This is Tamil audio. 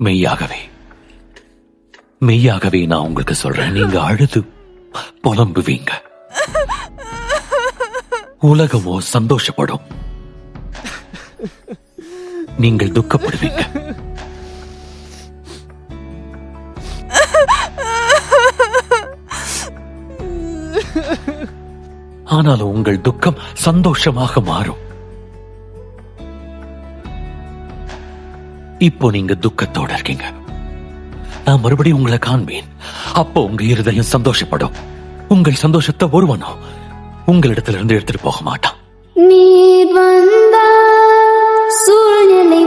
மெய்யாகவே மெய்யாகவே நான் உங்களுக்கு சொல்றேன், நீங்க அழுது புலம்புவீங்க, உலகமோ சந்தோஷப்படும், நீங்கள் துக்கப்படுவீங்க. ஆனாலும் உங்கள் துக்கம் சந்தோஷமாக மாறும். இப்போ நீங்க துக்கத்தோட இருக்கீங்க, நான் மறுபடியும் உங்களை காண்பேன். அப்போ உங்க இருதயம் சந்தோஷப்படும். உங்கள் சந்தோஷத்தை ஒருவனும் உங்களிடத்திலிருந்து எடுத்துட்டு போக மாட்டான். நீர் வந்தா சூழ்நிலை